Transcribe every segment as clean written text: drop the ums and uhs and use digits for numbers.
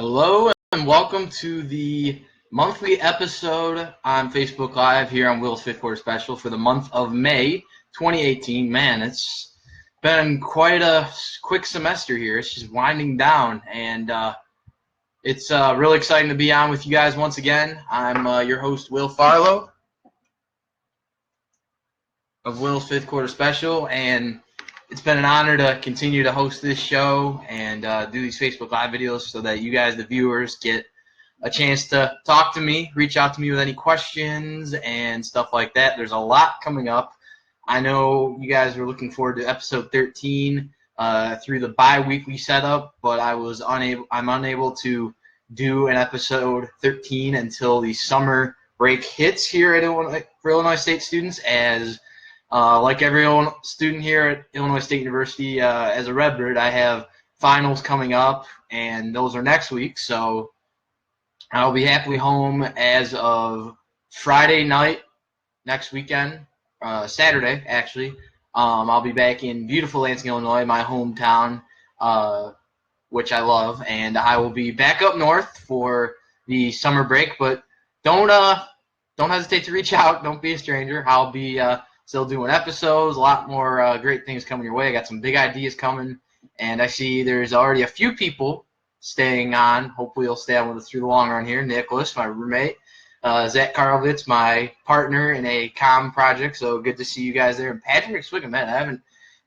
Hello and welcome to the monthly episode on Facebook Live here on Will's Fifth Quarter Special for the month of May 2018. Man, it's been quite a quick semester here. It's just winding down, and it's really exciting to be on with you guys once again. I'm your host, Will Farlow of Will's Fifth Quarter Special, and it's been an honor to continue to host this show and do these Facebook Live videos so that you guys, the viewers, get a chance to talk to me, reach out to me with any questions and stuff like that. There's a lot coming up. I know you guys are looking forward to episode 13 through the bi-weekly setup, but I'm unable to do an episode 13 until the summer break hits here at for Illinois State students, as like every student here at Illinois State University, as a Redbird, I have finals coming up, and those are next week. So I'll be happily home as of Friday night next weekend, Saturday actually. I'll be back in beautiful Lansing, Illinois, my hometown, which I love, and I will be back up north for the summer break. But don't hesitate to reach out. Don't be a stranger. I'll be still doing episodes, a lot more great things coming your way. I got some big ideas coming, and I see there's already a few people staying on. Hopefully you'll stay on with us through the long run here. Nicholas, my roommate, Zach Karlovitz, my partner in a comm project, so good to see you guys there. And Patrick Swiggum, man, I haven't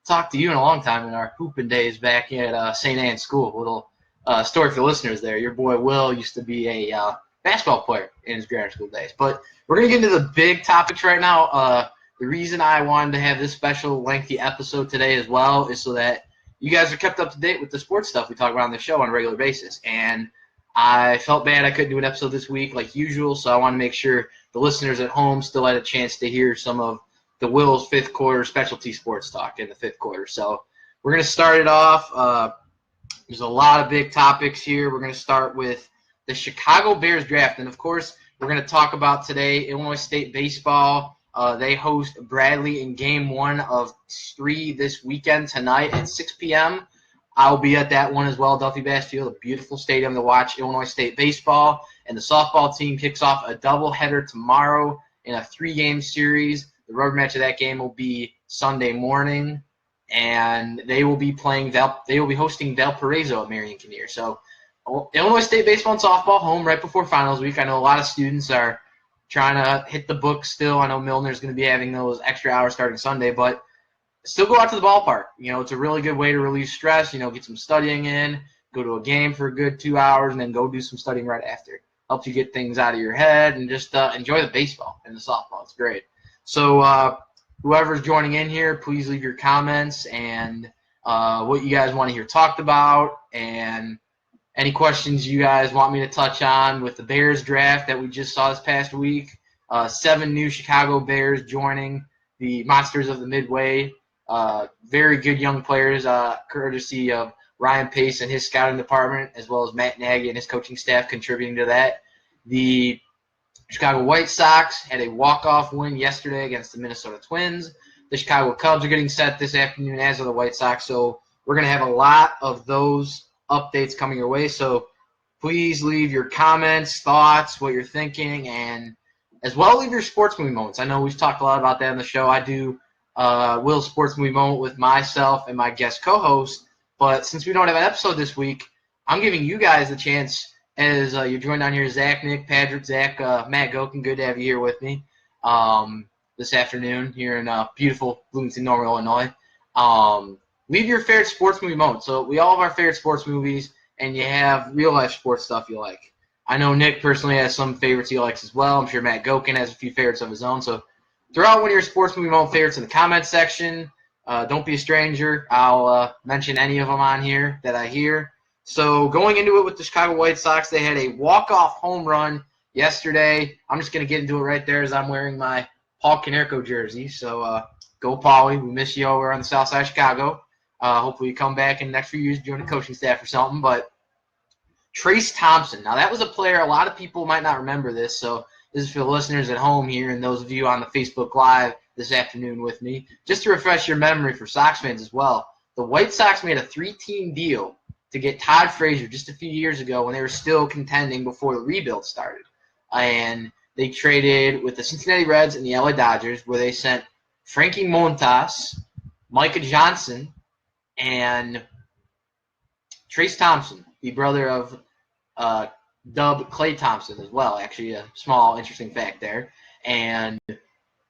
talked to you in a long time in our hooping days back at St. Anne's School. A little story for listeners there. Your boy Will used to be a basketball player in his grammar school days. But we're going to get into the big topics right now. The reason I wanted to have this special lengthy episode today as well is so that you guys are kept up to date with the sports stuff we talk about on the show on a regular basis. And I felt bad I couldn't do an episode this week like usual, so I want to make sure the listeners at home still had a chance to hear some of the Will's fifth quarter specialty sports talk in the fifth quarter. So we're going to start it off. There's a lot of big topics here. We're going to start with the Chicago Bears draft. And, of course, we're going to talk about today Illinois State baseball. They host Bradley in Game 1 of 3 this weekend tonight at 6 p.m. I'll be at that one as well, Duffy Bass Field, a beautiful stadium to watch Illinois State baseball. And the softball team kicks off a doubleheader tomorrow in a 3-game series. The rubber match of that game will be Sunday morning, and they will be hosting Valparaiso at Marion Kinnear. So Illinois State baseball and softball home right before finals week. I know a lot of students are trying to hit the book still. I know Milner's going to be having those extra hours starting Sunday, but still go out to the ballpark. It's a really good way to relieve stress, get some studying in, go to a game for a good 2 hours, and then go do some studying right after. Helps you get things out of your head and just enjoy the baseball and the softball. It's great. So whoever's joining in here, please leave your comments and what you guys want to hear talked about, and any questions you guys want me to touch on with the Bears draft that we just saw this past week. 7 new Chicago Bears joining the Monsters of the Midway. Very good young players, courtesy of Ryan Pace and his scouting department, as well as Matt Nagy and his coaching staff contributing to that. The Chicago White Sox had a walk-off win yesterday against the Minnesota Twins. The Chicago Cubs are getting set this afternoon, as are the White Sox. So we're going to have a lot of those updates coming your way. So please leave your comments, thoughts, what you're thinking, and as well leave your sports movie moments. I know we've talked a lot about that on the show. I do Will's sports movie moment with myself and my guest co-host, but since we don't have an episode this week, I'm giving you guys the chance as you're joined on here, Zach, Nick, Patrick, Zach, Matt Gokin. Good to have you here with me this afternoon here in beautiful Bloomington, Normal, Illinois. Leave your favorite sports movie moment. So we all have our favorite sports movies, and you have real-life sports stuff you like. I know Nick personally has some favorites he likes as well. I'm sure Matt Gokin has a few favorites of his own. So throw out one of your sports movie moment favorites in the comments section. Don't be a stranger. I'll mention any of them on here that I hear. So going into it with the Chicago White Sox, they had a walk-off home run yesterday. I'm just going to get into it right there as I'm wearing my Paul Konerko jersey. So go Paulie. We miss you over on the south side of Chicago. Hopefully you come back in the next few years, join the coaching staff or something. But Trace Thompson. Now, that was a player, a lot of people might not remember this, so this is for the listeners at home here and those of you on the Facebook Live this afternoon with me. Just to refresh your memory for Sox fans as well, the White Sox made a 3-team deal to get Todd Frazier just a few years ago when they were still contending before the rebuild started. And they traded with the Cincinnati Reds and the LA Dodgers, where they sent Frankie Montas, Micah Johnson, and Trace Thompson, the brother of Dub Klay Thompson as well. Actually, a small interesting fact there. And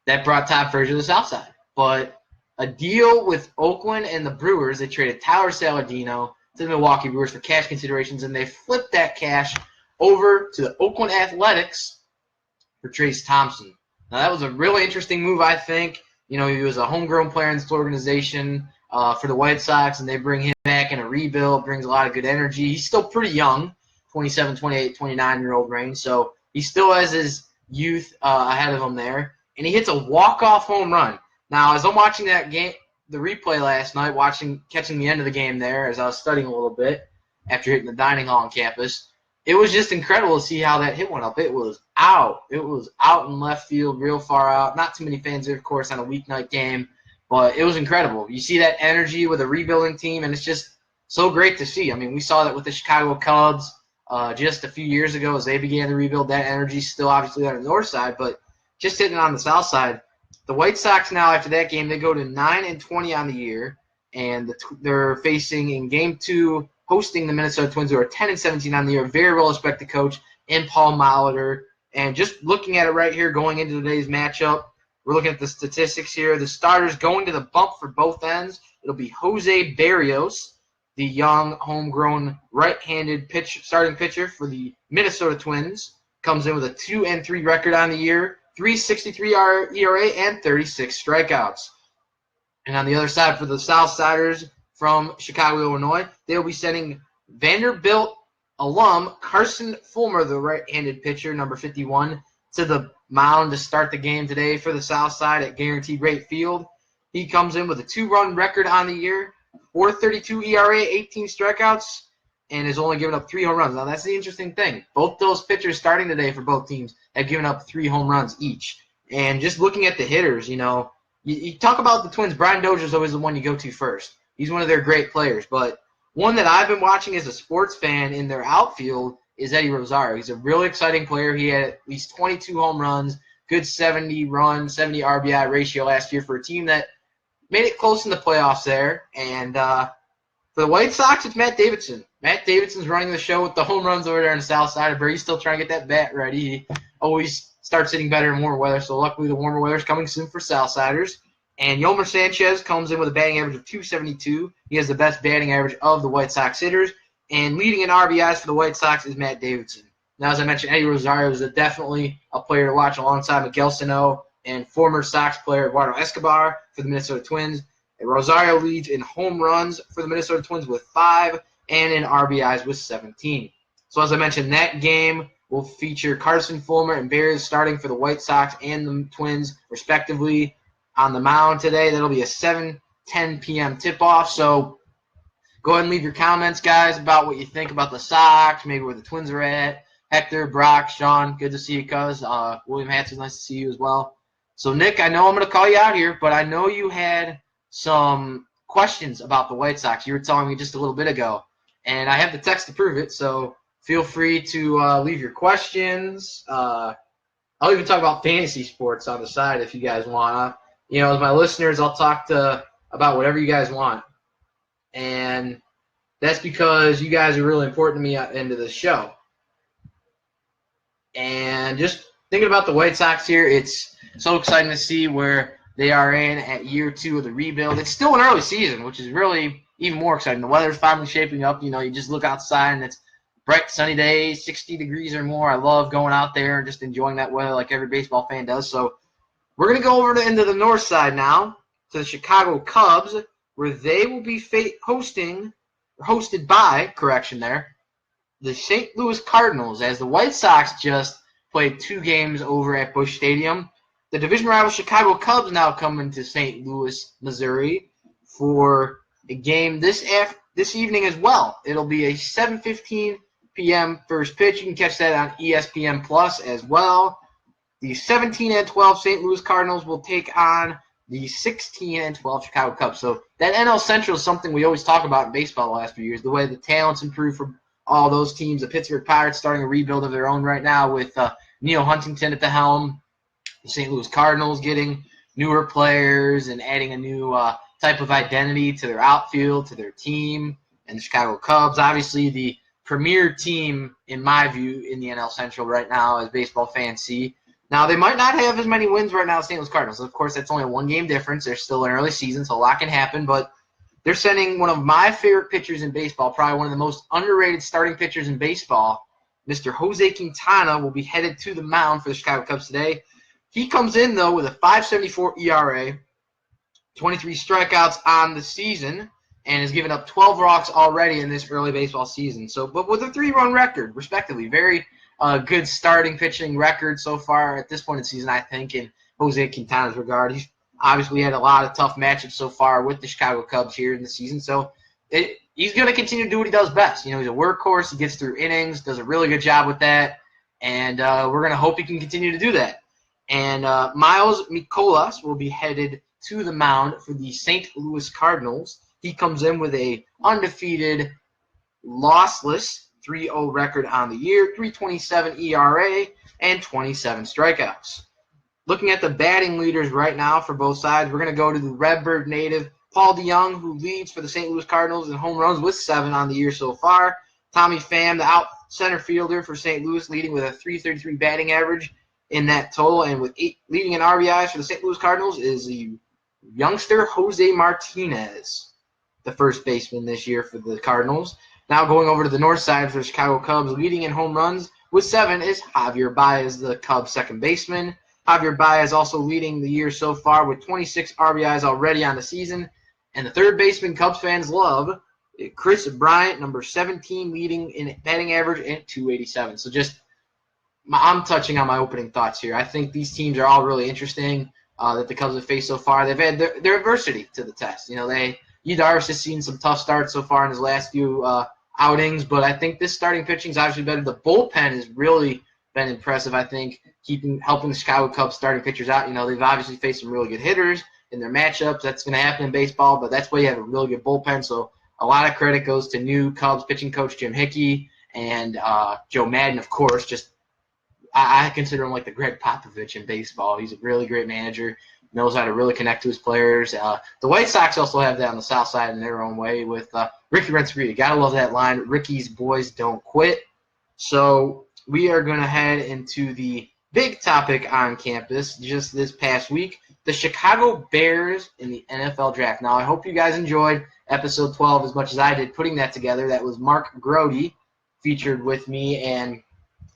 that brought Todd Frazier to the South Side. But a deal with Oakland and the Brewers, they traded Tyler Saladino to the Milwaukee Brewers for cash considerations, and they flipped that cash over to the Oakland Athletics for Trace Thompson. Now, that was a really interesting move, I think. You know, he was a homegrown player in this organization for the White Sox, and they bring him back in a rebuild, brings a lot of good energy. He's still pretty young, 27, 28, 29-year-old range, so he still has his youth ahead of him there. And he hits a walk-off home run. Now, as I'm watching that game, the replay last night, catching the end of the game there as I was studying a little bit after hitting the dining hall on campus, it was just incredible to see how that hit went up. It was out. It was out in left field, real far out. Not too many fans there, of course, on a weeknight game, but it was incredible. You see that energy with a rebuilding team, and it's just so great to see. I mean, we saw that with the Chicago Cubs just a few years ago as they began to rebuild. That energy still obviously on the north side, but just hitting on the south side. The White Sox now, after that game, they go to 9-20 on the year, and they're facing in Game 2, hosting the Minnesota Twins, who are 10-17 on the year. Very well-respected coach in Paul Molitor. And just looking at it right here, going into today's matchup, we're looking at the statistics here. The starters going to the bump for both ends. It'll be Jose Berrios, the young, homegrown, right-handed starting pitcher for the Minnesota Twins. Comes in with a 2-3 record on the year. 3.63 ERA and 36 strikeouts. And on the other side, for the Southsiders from Chicago, Illinois, they'll be sending Vanderbilt alum Carson Fulmer, the right-handed pitcher, number 51, to the mound to start the game today for the Southside at Guaranteed Rate Field. He comes in with a 2-run record on the year, 4.32 ERA, 18 strikeouts, and has only given up 3 home runs. Now, that's the interesting thing. Both those pitchers starting today for both teams have given up 3 home runs each. And just looking at the hitters, you know, you talk about the Twins. Brian Dozier is always the one you go to first. He's one of their great players. But one that I've been watching as a sports fan in their outfield is Eddie Rosario. He's a really exciting player. He had at least 22 home runs, good 70 RBI ratio last year for a team that made it close in the playoffs there. And for the White Sox, it's Matt Davidson. Matt Davidson's running the show with the home runs over there on the south side. But he's still trying to get that bat ready. He always starts hitting better in warmer weather, so luckily the warmer weather is coming soon for Southsiders. And Yolmer Sanchez comes in with a batting average of 272. He has the best batting average of the White Sox hitters. And leading in RBIs for the White Sox is Matt Davidson. Now, as I mentioned, Eddie Rosario is definitely a player to watch alongside Miguel Sano and former Sox player Eduardo Escobar for the Minnesota Twins. And Rosario leads in home runs for the Minnesota Twins with 5 and in RBIs with 17. So as I mentioned, that game will feature Carson Fulmer and Berrios starting for the White Sox and the Twins, respectively, on the mound today. That'll be a 7:10 p.m. tip-off. So go ahead and leave your comments, guys, about what you think about the Sox, maybe where the Twins are at. Hector, Brock, Sean, good to see you, cuz. William Hanson, nice to see you as well. So, Nick, I know I'm going to call you out here, but I know you had some questions about the White Sox. You were telling me just a little bit ago, and I have the text to prove it, so feel free to leave your questions. I'll even talk about fantasy sports on the side if you guys want. You know, as my listeners, I'll talk about whatever you guys want. And that's because you guys are really important to me into this show. And just thinking about the White Sox here, it's so exciting to see where they are in at year 2 of the rebuild. It's still an early season, which is really even more exciting. The weather's finally shaping up. You know, you just look outside and it's bright, sunny days, 60 degrees or more. I love going out there and just enjoying that weather like every baseball fan does. So we're going to go over into the north side now to the Chicago Cubs, where they will be hosted by the St. Louis Cardinals, as the White Sox just played 2 games over at Busch Stadium. The division rival Chicago Cubs now coming to St. Louis, Missouri, for a game this evening as well. It'll be a 7:15 p.m. first pitch. You can catch that on ESPN Plus as well. The 17-12 St. Louis Cardinals will take on the 16 and 12 Chicago Cubs. So that NL Central is something we always talk about in baseball the last few years, the way the talent's improved for all those teams. The Pittsburgh Pirates starting a rebuild of their own right now with Neil Huntington at the helm. The St. Louis Cardinals getting newer players and adding a new type of identity to their outfield, to their team. And the Chicago Cubs, obviously the premier team, in my view, in the NL Central right now, as baseball fans see. Now, they might not have as many wins right now as St. Louis Cardinals. Of course, that's only a one-game difference. They're still in early season, so a lot can happen. But they're sending one of my favorite pitchers in baseball, probably one of the most underrated starting pitchers in baseball. Mr. Jose Quintana will be headed to the mound for the Chicago Cubs today. He comes in, though, with a 5.74 ERA, 23 strikeouts on the season, and has given up 12 walks already in this early baseball season. So, but with a 3-run record, respectively. Very good starting pitching record so far at this point in the season, I think, in Jose Quintana's regard. He's obviously had a lot of tough matchups so far with the Chicago Cubs here in the season. So he's going to continue to do what he does best. He's a workhorse. He gets through innings, does a really good job with that, and we're going to hope he can continue to do that. And Miles Mikolas will be headed to the mound for the St. Louis Cardinals. He comes in with a undefeated, lossless 3-0 record on the year, 3.27 ERA, and 27 strikeouts. Looking at the batting leaders right now for both sides, we're going to go to the Redbird native Paul DeJong, who leads for the St. Louis Cardinals in home runs with 7 on the year so far. Tommy Pham, the out center fielder for St. Louis, leading with a 3.33 batting average in that total, and with 8 leading in RBIs for the St. Louis Cardinals is the youngster Jose Martinez, the first baseman this year for the Cardinals. Now going over to the north side for the Chicago Cubs, leading in home runs with 7 is Javier Baez, the Cubs' second baseman. Javier Baez also leading the year so far with 26 RBIs already on the season. And the third baseman Cubs fans love, Chris Bryant, number 17, leading in batting average at 287. So I'm touching on my opening thoughts here. I think these teams are all really interesting that the Cubs have faced so far. They've had their adversity to the test. Yu Darvish has seen some tough starts so far in his last few outings, but I think this starting pitching is obviously better. The bullpen has really been impressive, I think, helping the Chicago Cubs starting pitchers out. They've obviously faced some really good hitters in their matchups. That's going to happen in baseball, but that's why you have a really good bullpen. So a lot of credit goes to new Cubs pitching coach Jim Hickey and Joe Maddon, of course. I consider him like the Greg Popovich in baseball. He's a really great manager, knows how to really connect to his players. The White Sox also have that on the south side in their own way with Ricky Renteria. Gotta love that line, Ricky's boys don't quit. So we are going to head into the big topic on campus just this past week, the Chicago Bears in the NFL Draft. Now, I hope you guys enjoyed episode 12 as much as I did putting that together. That was Mark Grody featured with me and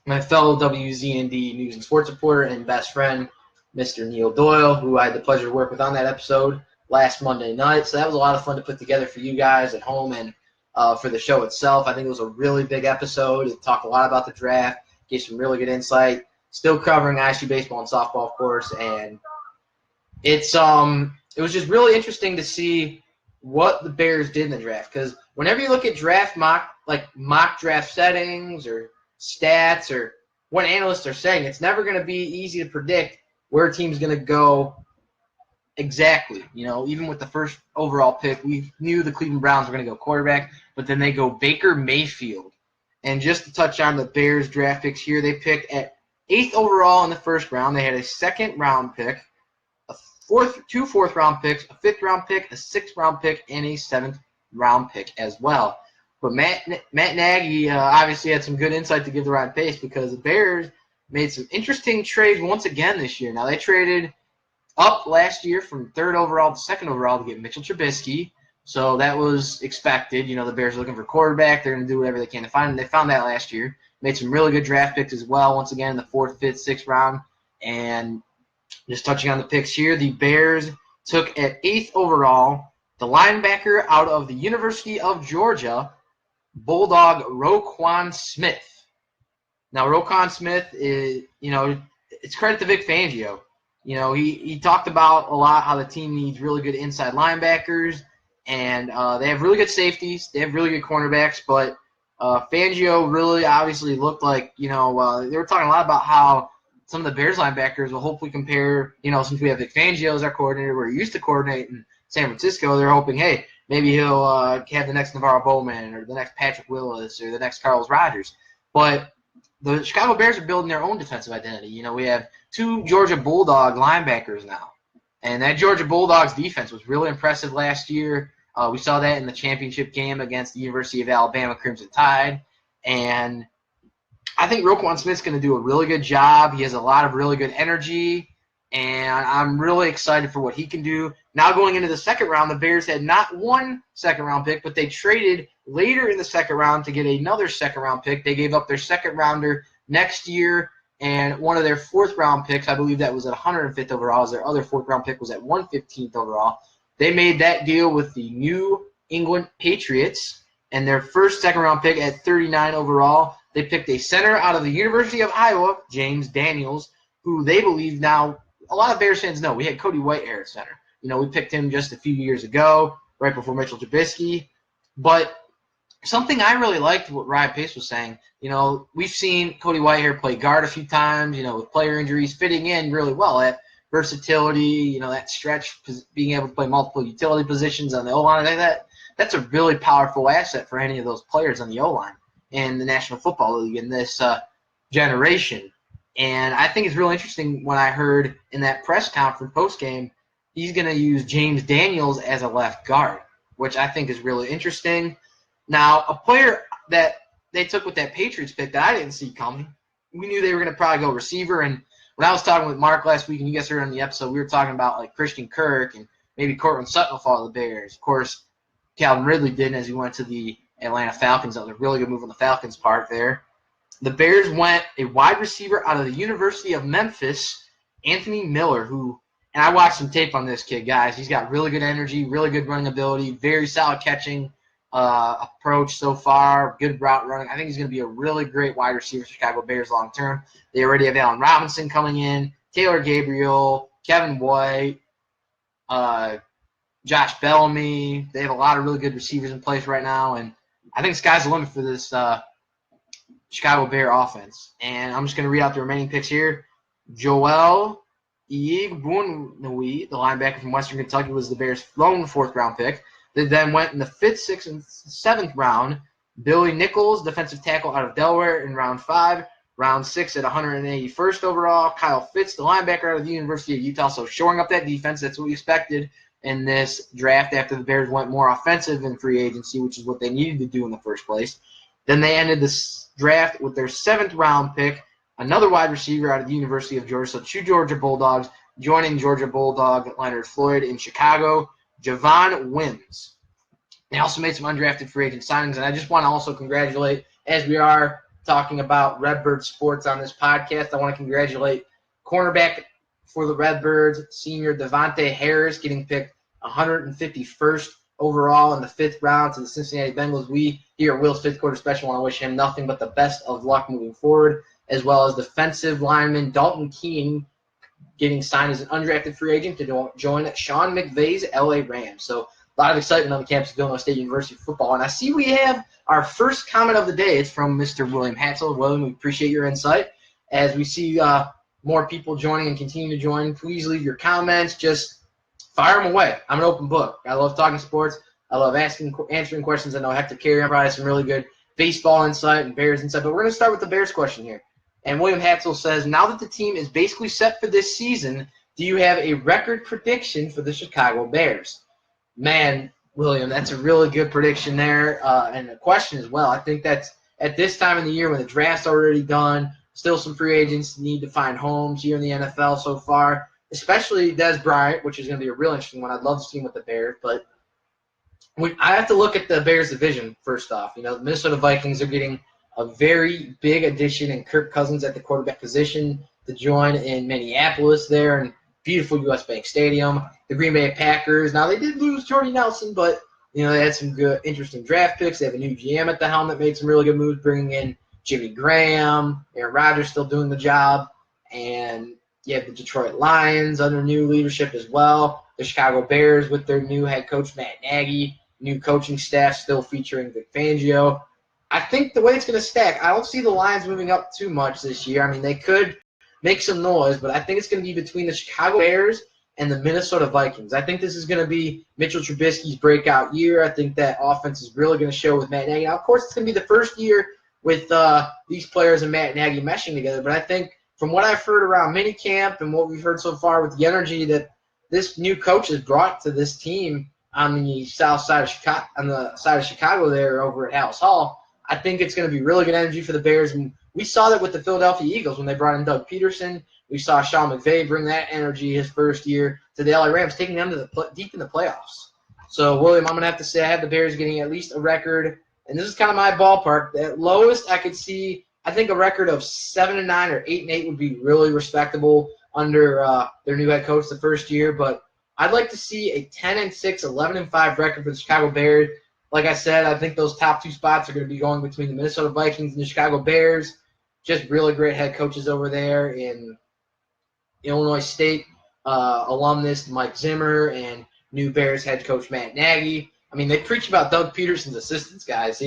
my fellow WZND news and sports reporter and best friend, Mr. Neil Doyle, who I had the pleasure to work with on that episode last Monday night. So that was a lot of fun to put together for you guys at home and for the show itself. I think it was a really big episode. It talked a lot about the draft, gave some really good insight. Still covering ISU baseball and softball, of course, and it was just really interesting to see what the Bears did in the draft. Because whenever you look at mock draft settings or stats or what analysts are saying, it's never going to be easy to predict where a team's going to go exactly. Even with the first overall pick, we knew the Cleveland Browns were going to go quarterback, but then they go Baker Mayfield. And just to touch on the Bears draft picks here, they picked at 8th overall in the first round. They had a second-round pick, two fourth-round picks, a fifth-round pick, a sixth-round pick, and a seventh-round pick as well. But Matt Nagy obviously had some good insight to give the right pace because the Bears made some interesting trades once again this year. Now, they traded up last year from 3rd overall to 2nd overall to get Mitchell Trubisky. So that was expected. The Bears are looking for quarterback. They're going to do whatever they can to find him. They found that last year. Made some really good draft picks as well, once again in the 4th, 5th, 6th round. And just touching on the picks here, the Bears took at 8th overall the linebacker out of the University of Georgia, Bulldog Roquan Smith. Now, Roquan Smith is, it's credit to Vic Fangio. He talked about a lot how the team needs really good inside linebackers, and they have really good safeties. They have really good cornerbacks, but Fangio really obviously looked like, they were talking a lot about how some of the Bears linebackers will hopefully compare, since we have Vic Fangio as our coordinator, where he used to coordinate in San Francisco, they're hoping, hey, maybe he'll have the next Navarro Bowman or the next Patrick Willis or the next Carlos Rogers. But the Chicago Bears are building their own defensive identity. We have 2 Georgia Bulldog linebackers now. And that Georgia Bulldogs defense was really impressive last year. We saw that in the championship game against the University of Alabama Crimson Tide. And I think Roquan Smith's going to do a really good job. He has a lot of really good energy, and I'm really excited for what he can do. Now going into the second round, the Bears had not one second-round pick, but they traded later in the second round to get another second-round pick. They gave up their second-rounder next year, and one of their fourth-round picks, I believe that was at 105th overall, as their other fourth-round pick was at 115th overall. They made that deal with the New England Patriots, and their first second-round pick at 39 overall. They picked a center out of the University of Iowa, James Daniels, who they believe now, a lot of Bears fans know, we had Cody Whitehair at center. We picked him just a few years ago, right before Mitchell Trubisky. But something I really liked what Ryan Pace was saying, we've seen Cody Whitehair play guard a few times, with player injuries, fitting in really well at versatility, that stretch, being able to play multiple utility positions on the O-line. That's a really powerful asset for any of those players on the O-line in the National Football League in this generation. And I think it's real interesting when I heard in that press conference post-game, he's going to use James Daniels as a left guard, which I think is really interesting. Now, a player that they took with that Patriots pick that I didn't see coming, we knew they were going to probably go receiver. And when I was talking with Mark last week, and you guys heard on the episode, we were talking about like Christian Kirk and maybe Cortland Sutton will fall to the Bears. Of course, Calvin Ridley didn't as he went to the Atlanta Falcons. That was a really good move on the Falcons' part there. The Bears went a wide receiver out of the University of Memphis, Anthony Miller, and I watched some tape on this kid, guys. He's got really good energy, really good running ability, very solid catching approach so far, good route running. I think he's going to be a really great wide receiver for Chicago Bears long term. They already have Allen Robinson coming in, Taylor Gabriel, Kevin White, Josh Bellamy. They have a lot of really good receivers in place right now, and I think sky's the limit for this Chicago Bear offense. And I'm just going to read out the remaining picks here. Joel Iegbunui, the linebacker from Western Kentucky, was the Bears' lone fourth-round pick. They then went in the 5th, 6th, and 7th round. Billy Nichols, defensive tackle out of Delaware in round 5. Round 6 at 181st overall. Kyle Fitz, the linebacker out of the University of Utah. So shoring up that defense, that's what we expected in this draft after the Bears went more offensive in free agency, which is what they needed to do in the first place. Then they ended this draft with their 7th round pick, another wide receiver out of the University of Georgia. So 2 Georgia Bulldogs joining Georgia Bulldog Leonard Floyd in Chicago, Javon Wims. They also made some undrafted free agent signings, and I just want to also congratulate, as we are talking about Redbird sports on this podcast, I want to congratulate cornerback for the Redbirds, senior Devontae Harris, getting picked 151st overall in the 5th round to the Cincinnati Bengals. We here at Will's Fifth Quarter Special want to wish him nothing but the best of luck moving forward, as well as defensive lineman Dalton Keene getting signed as an undrafted free agent to join Sean McVay's LA Rams. So a lot of excitement on the campus of Illinois State University football. And I see we have our first comment of the day. It's from Mr. William Hatzel. William, we appreciate your insight. As we see more people joining and continue to join, please leave your comments. Just fire them away. I'm an open book. I love talking sports. I love answering questions. I know Hector Carey probably has some really good baseball insight and Bears insight. But we're going to start with the Bears question here. And William Hatzel says, now that the team is basically set for this season, do you have a record prediction for the Chicago Bears? Man, William, that's a really good prediction there, and a question as well. I think that's at this time of the year when the draft's already done, still some free agents need to find homes here in the NFL so far, especially Dez Bryant, which is going to be a real interesting one. I'd love to see him with the Bears, but I have to look at the Bears division first off. The Minnesota Vikings are getting a very big addition in Kirk Cousins at the quarterback position to join in Minneapolis there and beautiful U.S. Bank Stadium. The Green Bay Packers, now they did lose Jordy Nelson, but they had some good, interesting draft picks. They have a new GM at the helm that made some really good moves, bringing in Jimmy Graham. Aaron Rodgers still doing the job. And you have the Detroit Lions under new leadership as well. The Chicago Bears with their new head coach, Matt Nagy. New coaching staff still featuring Vic Fangio. I think the way it's going to stack, I don't see the Lions moving up too much this year. I mean, they could make some noise, but I think it's going to be between the Chicago Bears and the Minnesota Vikings. I think this is going to be Mitchell Trubisky's breakout year. I think that offense is really going to show with Matt Nagy. Now, of course, it's going to be the first year with these players and Matt Nagy meshing together, but I think from what I've heard around minicamp and what we've heard so far with the energy that this new coach has brought to this team on the south side of Chicago, there over at Halas Hall, I think it's going to be really good energy for the Bears. And we saw that with the Philadelphia Eagles when they brought in Doug Peterson. We saw Sean McVay bring that energy his first year to the LA Rams, taking them to deep in the playoffs. So, William, I'm going to have to say I have the Bears getting at least a record, and this is kind of my ballpark. At lowest, I could see, I think a record of 7-9 or 8-8 would be really respectable under their new head coach the first year. But I'd like to see a 10-6, 11-5 record for the Chicago Bears. Like I said, I think those top two spots are going to be going between the Minnesota Vikings and the Chicago Bears. Just really great head coaches over there in Illinois State alumnus Mike Zimmer and new Bears head coach Matt Nagy. I mean, they preach about Doug Peterson's assistants, guys.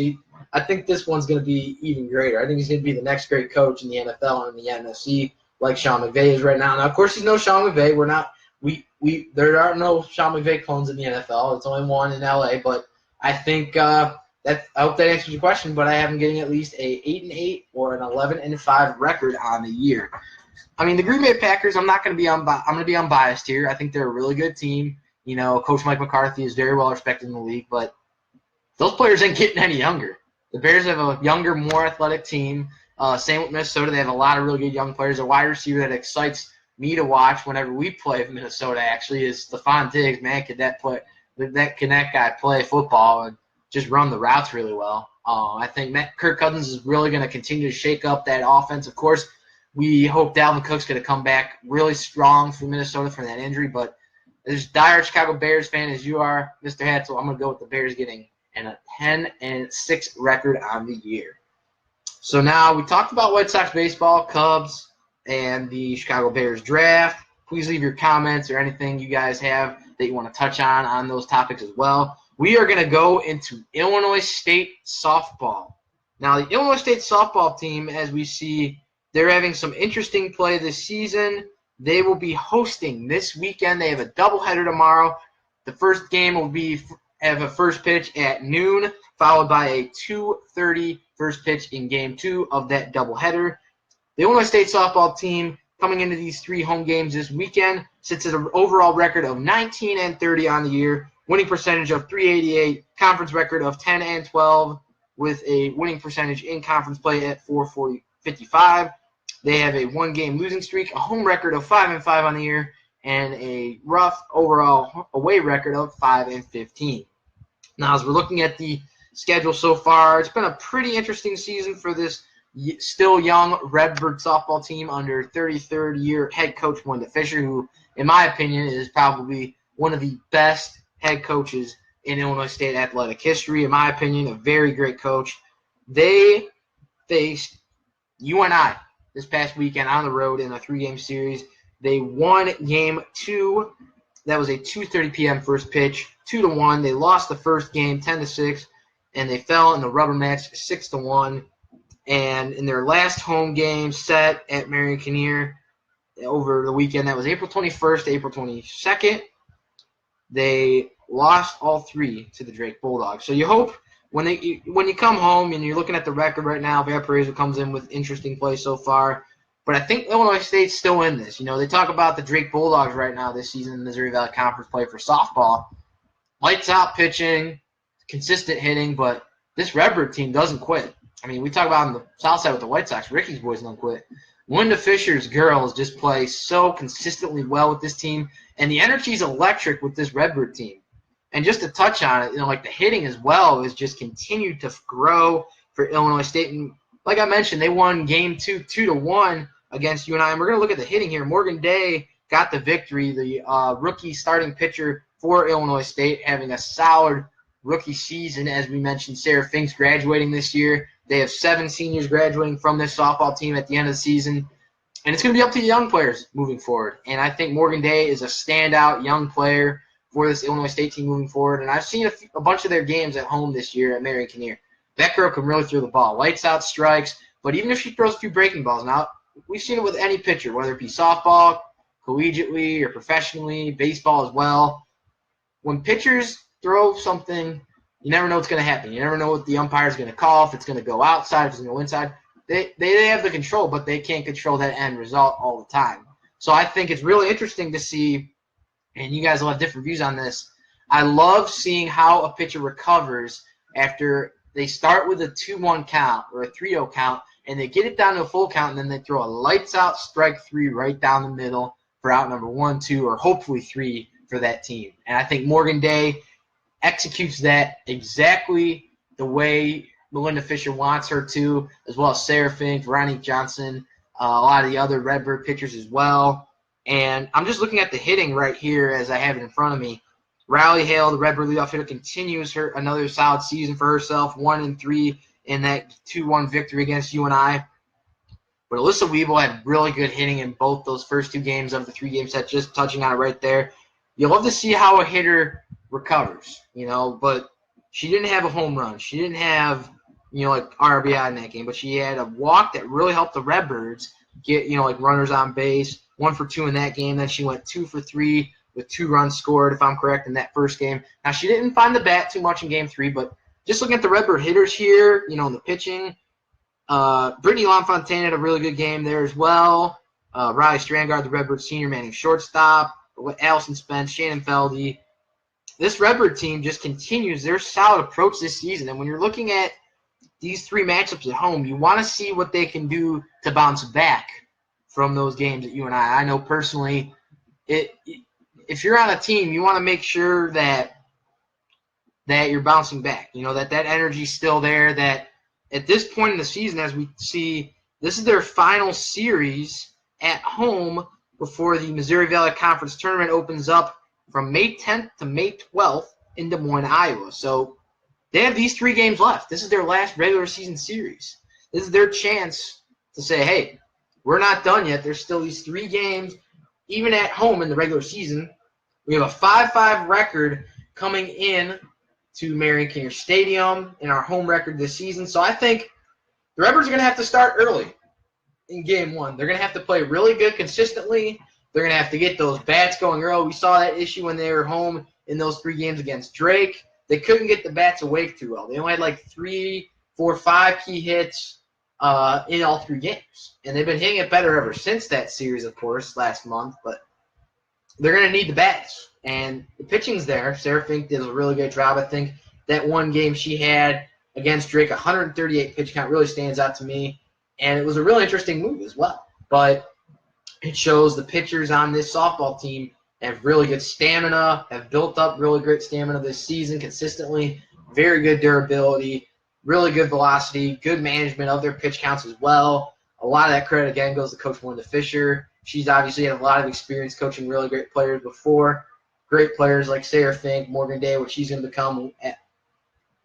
I think this one's going to be even greater. I think he's going to be the next great coach in the NFL and in the NFC, like Sean McVay is right now. Now, of course, he's no Sean McVay. There are no Sean McVay clones in the NFL. It's only one in LA. But I think I hope that answers your question. But I have him getting at least a 8-8 or an 11-5 record on the year. I mean, the Green Bay Packers, I'm going to be unbiased here. I think they're a really good team. You know, Coach Mike McCarthy is very well respected in the league, but those players ain't getting any younger. The Bears have a younger, more athletic team. Same with Minnesota. They have a lot of really good young players. A wide receiver that excites me to watch whenever we play for Minnesota actually is Stephon Diggs. Man, can that guy play football and just run the routes really well. I think Kirk Cousins is really going to continue to shake up that offense. Of course, we hope Dalvin Cook's going to come back really strong for Minnesota from that injury, but as dire Chicago Bears fan as you are, Mr. Hatzel, I'm going to go with the Bears getting a 10-6 record on the year. So now we talked about White Sox baseball, Cubs, and the Chicago Bears draft. Please leave your comments or anything you guys have that you want to touch on those topics as well. We are going to go into Illinois State softball. Now, the Illinois State softball team, as we see, they're having some interesting play this season. They will be hosting this weekend. They have a doubleheader tomorrow. The first game will have a first pitch at noon, followed by a 2:30 first pitch in game 2 of that doubleheader. The Illinois State softball team coming into these 3 home games this weekend sits at an overall record of 19-30 on the year, winning percentage of .388, conference record of 10-12 with a winning percentage in conference play at .455. They have a 1-game losing streak, a home record of 5-5 on the year, and a rough overall away record of 5-15. Now, as we're looking at the schedule so far, it's been a pretty interesting season for this still young Redbird softball team under 33rd-year head coach Wendell Fisher, who, in my opinion, is probably one of the best head coaches in Illinois State athletic history. In my opinion, a very great coach. They faced UNI this past weekend on the road in a 3-game series. They won game 2. That was a 2:30 p.m. first pitch, 2-1. They lost the first game 10-6, and they fell in the rubber match 6-1. And in their last home game set at Marion Kinnear over the weekend, that was April 21st to April 22nd, they lost all 3 to the Drake Bulldogs. So you hope when you come home and you're looking at the record right now, Valparaiso comes in with interesting play so far. But I think Illinois State's still in this. You know, they talk about the Drake Bulldogs right now this season in the Missouri Valley Conference play for softball. Lights out pitching, consistent hitting, but this Redbird team doesn't quit. I mean, we talk about on the south side with the White Sox, Ricky's boys don't quit. Wendell Fisher's girls just play so consistently well with this team, and the energy's electric with this Redbird team. And just to touch on it, like the hitting as well has just continued to grow for Illinois State. And like I mentioned, they won game 2, 2-1 against UNI. And we're going to look at the hitting here. Morgan Day got the victory, the rookie starting pitcher for Illinois State, having a solid rookie season. As we mentioned, Sarah Fink's graduating this year. They have 7 seniors graduating from this softball team at the end of the season. And it's going to be up to the young players moving forward. And I think Morgan Day is a standout young player for this Illinois State team moving forward. And I've seen a bunch of their games at home this year at Marion Kinnear. That girl can really throw the ball. Lights out strikes, but even if she throws a few breaking balls, now we've seen it with any pitcher, whether it be softball, collegiately or professionally, baseball as well. When pitchers throw something, you never know what's going to happen. You never know what the umpire is going to call, if it's going to go outside, if it's going to go inside. They have the control, but they can't control that end result all the time. So I think it's really interesting to see, and you guys will have different views on this. I love seeing how a pitcher recovers after they start with a 2-1 count or a 3-0 count, and they get it down to a full count, and then they throw a lights-out strike 3 right down the middle for out number 1, 2, or hopefully 3 for that team. And I think Morgan Day executes that exactly the way Melinda Fisher wants her to, as well as Sarah Fink, Veronique Johnson, a lot of the other Redbird pitchers as well. And I'm just looking at the hitting right here as I have it in front of me. Riley Hale, the Redbird leadoff hitter, continues another solid season for herself, 1-3 in that 2-1 victory against UNI. But Alyssa Weeble had really good hitting in both those first 2 games of the 3-game set, just touching on it right there. You love to see how a hitter recovers, but she didn't have a home run. She didn't have, like RBI in that game, but she had a walk that really helped the Redbirds get, like runners on base, 1 for 2 in that game. Then she went 2 for 3 with 2 runs scored, if I'm correct, in that first game. Now, she didn't find the bat too much in game 3, but just looking at the Redbird hitters here, in the pitching, Brittany LaFontaine had a really good game there as well. Riley Strangard, the Redbird senior manning shortstop, Allison Spence, Shannon Feldy. This Redbird team just continues their solid approach this season. And when you're looking at these 3 matchups at home, you want to see what they can do to bounce back from those games at UNI. I know personally, if you're on a team, you want to make sure that you're bouncing back. That energy's still there, that at this point in the season, as we see, this is their final series at home before the Missouri Valley Conference Tournament opens up from May 10th to May 12th in Des Moines, Iowa. So they have these 3 games left. This is their last regular season series. This is their chance to say, hey, we're not done yet. There's still these 3 games, even at home in the regular season. We have a 5-5 record coming in to Marion Kinnear Stadium in our home record this season. So I think the Redbirds are going to have to start early in game 1. They're going to have to play really good consistently. They're going to have to get those bats going early. We saw that issue when they were home in those 3 games against Drake. They couldn't get the bats awake too well. They only had like 3, 4, 5 key hits in all 3 games. And they've been hitting it better ever since that series, of course, last month. But they're going to need the bats. And the pitching's there. Sarah Fink did a really good job. I think that one game she had against Drake, 138 pitch count, really stands out to me. And it was a really interesting move as well. But it shows the pitchers on this softball team have really good stamina, have built up really great stamina this season consistently, very good durability, really good velocity, good management of their pitch counts as well. A lot of that credit, again, goes to Coach Melinda Fisher. She's obviously had a lot of experience coaching really great players before. Great players like Sarah Fink, Morgan Day, what she's going to become,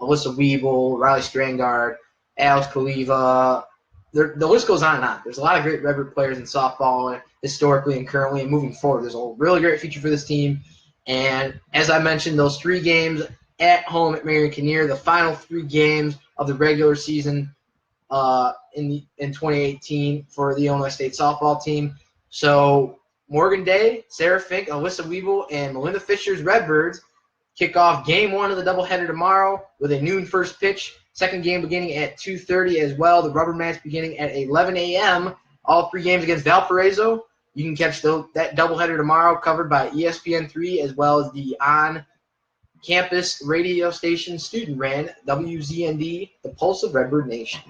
Alyssa Weeble, Riley Strangard, Alex Kaliva. The list goes on and on. There's a lot of great Redbird players in softball historically and currently and moving forward. There's a really great future for this team. And as I mentioned, those 3 games at home at Marion Kinnear, the final 3 games of the regular season in 2018 for the Illinois State softball team. So Morgan Day, Sarah Fink, Alyssa Weeble, and Melinda Fisher's Redbirds kick off game 1 of the doubleheader tomorrow with a noon first pitch. Second game beginning at 2:30 as well. The rubber match beginning at 11 a.m. All 3 games against Valparaiso. You can catch that doubleheader tomorrow covered by ESPN3 as well as the on-campus radio station student ran WZND, the Pulse of Redbird Nation.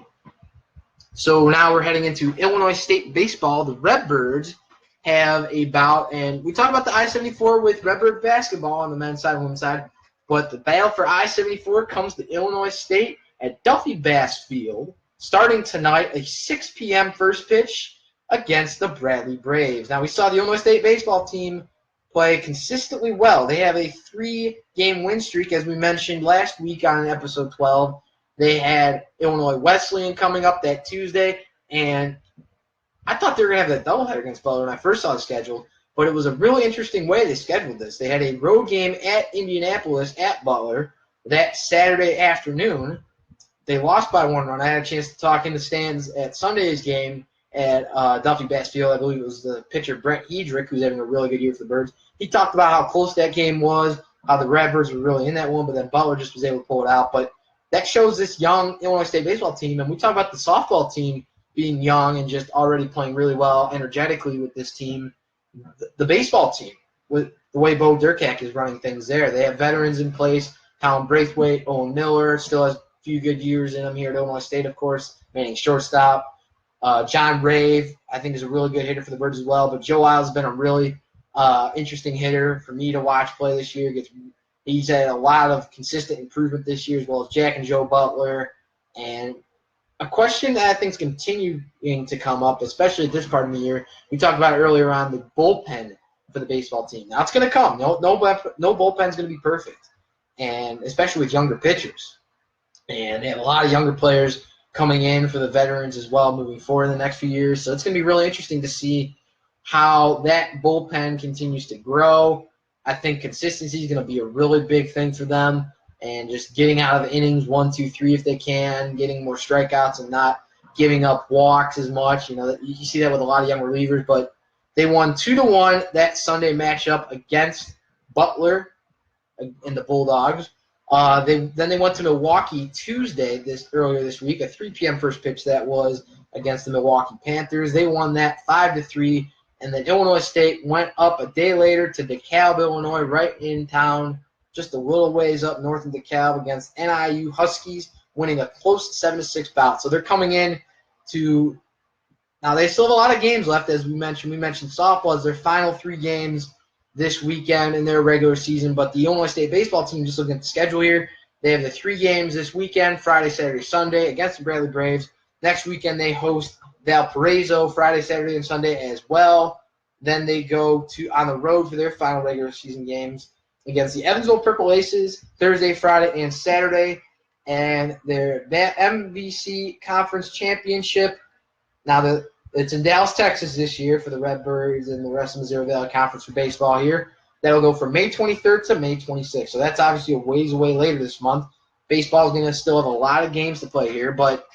So now we're heading into Illinois State baseball. The Redbirds have a bout, and we talked about the I-74 with Redbird basketball on the men's side and women's side, but the battle for I-74 comes to Illinois State at Duffy Bass Field, starting tonight, a 6 p.m. first pitch against the Bradley Braves. Now, we saw the Illinois State baseball team play consistently well. They have a 3-game win streak, as we mentioned last week on episode 12. They had Illinois Wesleyan coming up that Tuesday, and I thought they were going to have that doubleheader against Butler when I first saw the schedule, but it was a really interesting way they scheduled this. They had a road game at Indianapolis at Butler that Saturday afternoon. They lost by 1 run. I had a chance to talk in the stands at Sunday's game, at Duffy Bass Field. I believe it was the pitcher Brent Hedrick, who's having a really good year for the Birds. He talked about how close that game was, how the Redbirds were really in that one, but then Butler just was able to pull it out. But that shows this young Illinois State baseball team, and we talk about the softball team being young and just already playing really well energetically with this team. The baseball team, with the way Bo Durkak is running things there, they have veterans in place. Colin Braithwaite, Owen Miller still has a few good years in him here at Illinois State, of course, manning shortstop. John Rave, I think, is a really good hitter for the Birds as well. But Joe Isles has been a really interesting hitter for me to watch play this year. He's had a lot of consistent improvement this year, as well as Jack and Joe Butler. And a question that I think is continuing to come up, especially at this part of the year, we talked about it earlier on, the bullpen for the baseball team. Now it's going to come. No bullpen is going to be perfect, and especially with younger pitchers. And they have a lot of younger players coming in for the veterans as well moving forward in the next few years. So it's going to be really interesting to see how that bullpen continues to grow. I think consistency is going to be a really big thing for them, and just getting out of innings 1, 2, 3 if they can, getting more strikeouts and not giving up walks as much. You see that with a lot of young relievers, but they won 2-1 that Sunday matchup against Butler and the Bulldogs. Then they went to Milwaukee Tuesday earlier this week, a 3 p.m. first pitch that was against the Milwaukee Panthers. They won that 5-3, and then Illinois State went up a day later to DeKalb, Illinois, right in town, just a little ways up north of DeKalb against NIU Huskies, winning a close 7-6 bout. So they're coming in to – now they still have a lot of games left, as we mentioned. We mentioned softball as their final 3 games this weekend in their regular season. But the Illinois State baseball team, just looking at the schedule here, they have the 3 games this weekend, Friday, Saturday, Sunday, against the Bradley Braves. Next weekend they host Valparaiso Friday, Saturday, and Sunday as well. Then they go on the road for their final regular season games against the Evansville Purple Aces Thursday, Friday, and Saturday. And their MVC Conference Championship. Now, it's in Dallas, Texas this year for the Redbirds and the rest of Missouri Valley Conference for baseball here. That'll go from May 23rd to May 26th. So that's obviously a ways away later this month. Baseball is going to still have a lot of games to play here, but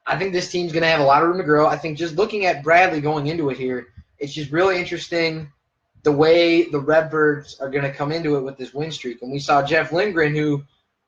I think this team's going to have a lot of room to grow. I think just looking at Bradley going into it here, it's just really interesting the way the Redbirds are going to come into it with this win streak. And we saw Jeff Lindgren,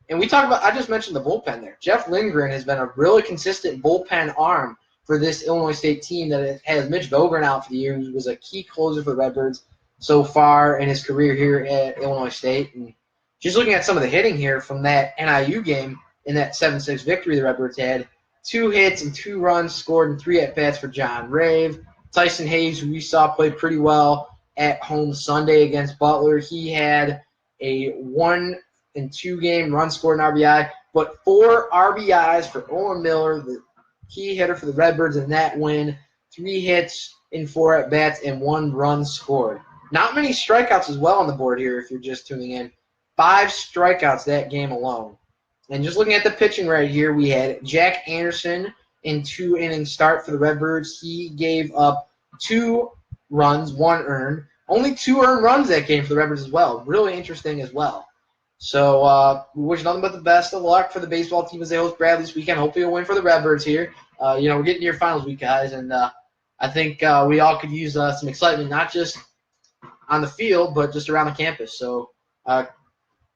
and we talked about, I just mentioned the bullpen there. Jeff Lindgren has been a really consistent bullpen arm for this Illinois State team that has Mitch Vogren out for the year, who was a key closer for the Redbirds so far in his career here at Illinois State. And just looking at some of the hitting here from that NIU game in that 7-6 victory the Redbirds had, 2 hits and 2 runs scored and 3 at-bats for John Rave. Tyson Hayes, who we saw play pretty well at home Sunday against Butler, he had a 1-2 game run scored and RBI, but 4 RBIs for Owen Miller, the key hitter for the Redbirds in that win. 3 hits in 4 at-bats and 1 run scored. Not many strikeouts as well on the board here if you're just tuning in. 5 strikeouts that game alone. And just looking at the pitching right here, we had Jack Anderson in 2-inning start for the Redbirds. He gave up 2 runs, 1 earned. Only 2 earned runs that game for the Redbirds as well. Really interesting as well. So we wish nothing but the best of luck for the baseball team as they host Bradley this weekend. Hopefully a win for the Redbirds here. We're getting near finals week, guys, and I think we all could use some excitement, not just on the field, but just around the campus. So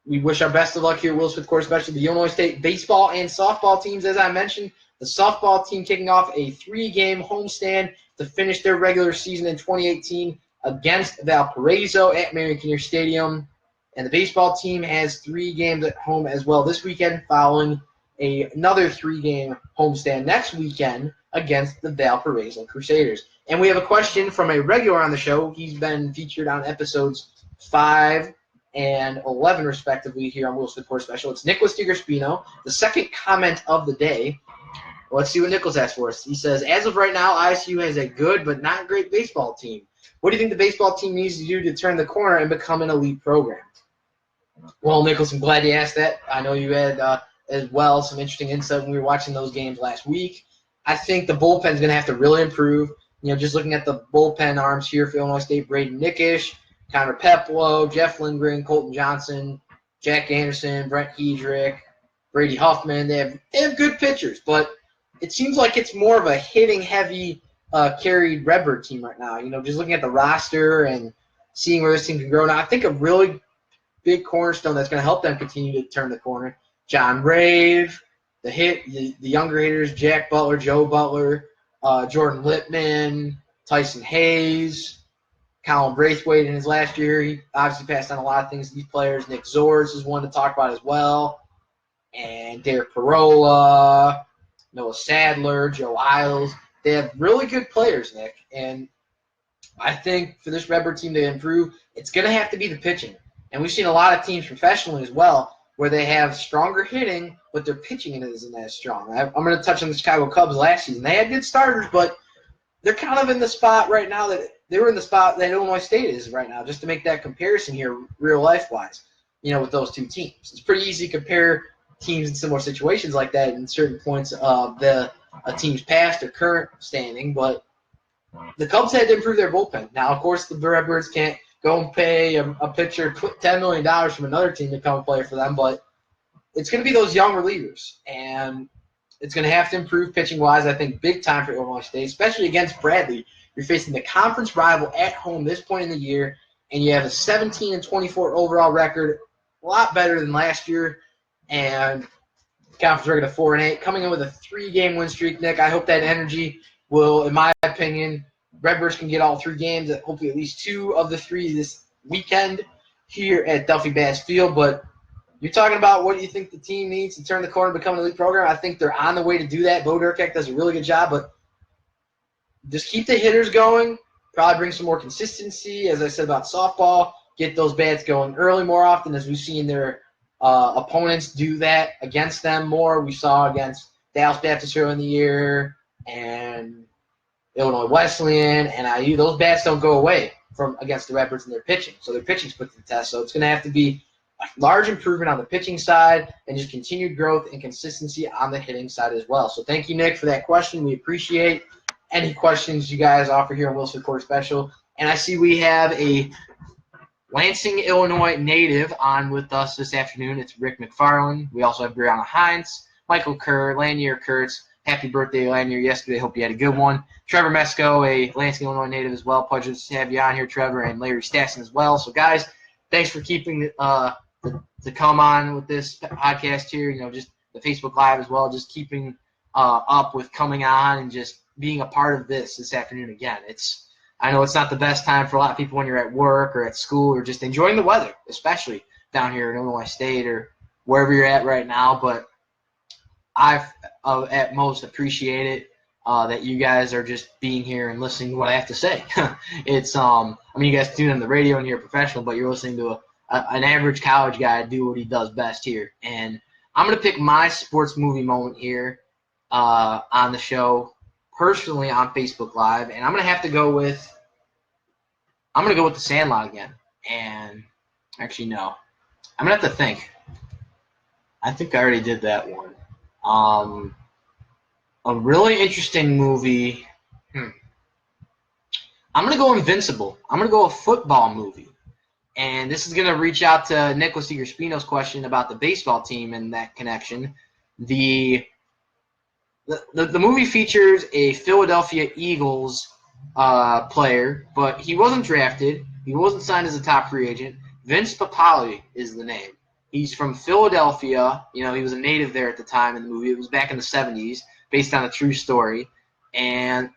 we wish our best of luck here at Will Smith Court, especially the Illinois State baseball and softball teams. As I mentioned, the softball team kicking off a 3-game homestand to finish their regular season in 2018 against Valparaiso at Marion Kinnear Stadium. And the baseball team has 3 games at home as well this weekend, following another 3-game homestand next weekend against the Valparaiso Crusaders. And we have a question from a regular on the show. He's been featured on episodes 5 and 11, respectively, here on Will Smith Court Special. It's Nicholas DiGraspino, the second comment of the day. Let's see what Nicholas has for us. He says, as of right now, ISU has a good but not great baseball team. What do you think the baseball team needs to do to turn the corner and become an elite program? Well, Nicholas, I'm glad you asked that. I know you had as well some interesting insight when we were watching those games last week. I think the bullpen is going to have to really improve. Just looking at the bullpen arms here for Illinois State, Braden Nickish, Connor Peplow, Jeff Lindgren, Colton Johnson, Jack Anderson, Brent Hedrick, Brady Huffman. They have good pitchers, but it seems like it's more of a hitting-heavy carried Redbird team right now. Just looking at the roster and seeing where this team can grow. Now, I think a really big cornerstone that's going to help them continue to turn the corner, John Rave, the younger hitters, Jack Butler, Joe Butler, Jordan Lippman, Tyson Hayes, Colin Braithwaite in his last year. He obviously passed on a lot of things to these players. Nick Zorz is one to talk about as well. And Derek Parola, Noah Sadler, Joe Isles. They have really good players, Nick. And I think for this Redbird team to improve, it's going to have to be the pitching. And we've seen a lot of teams professionally as well where they have stronger hitting, but their pitching isn't as strong. I'm going to touch on the Chicago Cubs last season. They had good starters, but they're kind of in the spot right now that they were in the spot that Illinois State is right now, just to make that comparison here real life-wise, with those two teams. It's pretty easy to compare teams in similar situations like that in certain points of a team's past or current standing, but the Cubs had to improve their bullpen. Now, of course, the Redbirds can't go and pay a pitcher $10 million from another team to come and play for them, but it's going to be those young relievers, and it's going to have to improve pitching-wise, I think, big time for Illinois State, especially against Bradley. You're facing the conference rival at home this point in the year, and you have a 17-24 overall record, a lot better than last year, and conference record of 4-8, coming in with a 3-game win streak. Nick, I hope that energy will, in my opinion, Redbirds can get all 3 games, hopefully at least 2 of the 3 this weekend here at Duffy Bass Field. But you're talking about what do you think the team needs to turn the corner and become an elite program. I think they're on the way to do that. Bo Durkek does a really good job, but just keep the hitters going, probably bring some more consistency, as I said about softball, get those bats going early more often, as we've seen their opponents do that against them more. We saw against Dallas Baptist early in the year and Illinois Wesleyan and IU. Those bats don't go away from against the Redbirds in their pitching, so their pitching's put to the test. So it's going to have to be a large improvement on the pitching side and just continued growth and consistency on the hitting side as well. So thank you, Nick, for that question. We appreciate any questions you guys offer here on Wilson Quarter Special. And I see we have a Lansing, Illinois native on with us this afternoon. It's Rick McFarland. We also have Brianna Hines, Michael Kerr, Lanier Kurtz. Happy birthday, Lanier, yesterday. Hope you had a good one. Trevor Mesco, a Lansing, Illinois native as well. Pleasure to have you on here, Trevor, and Larry Stassen as well. So, guys, thanks for keeping to come on with this podcast here. Just the Facebook Live as well, just keeping up with coming on and just being a part of this afternoon again. I know it's not the best time for a lot of people when you're at work or at school or just enjoying the weather, especially down here in Illinois State or wherever you're at right now. But I at most appreciate it that you guys are just being here and listening to what I have to say. It's you guys tune in the radio and you're a professional, but you're listening to an average college guy do what he does best here. And I'm gonna pick my sports movie moment here on the show. Personally on Facebook Live, and I'm gonna go with The Sandlot again. And actually, no, I'm gonna have to think. I think I already did that one. A really interesting movie. I'm gonna go Invincible. I'm gonna go a football movie, and this is gonna reach out to Nicholas Eager-Spino's question about the baseball team and that connection. The movie features a Philadelphia Eagles player, but he wasn't drafted. He wasn't signed as a top free agent. Vince Papale is the name. He's from Philadelphia. He was a native there at the time in the movie. It was back in the 70s, based on a true story. And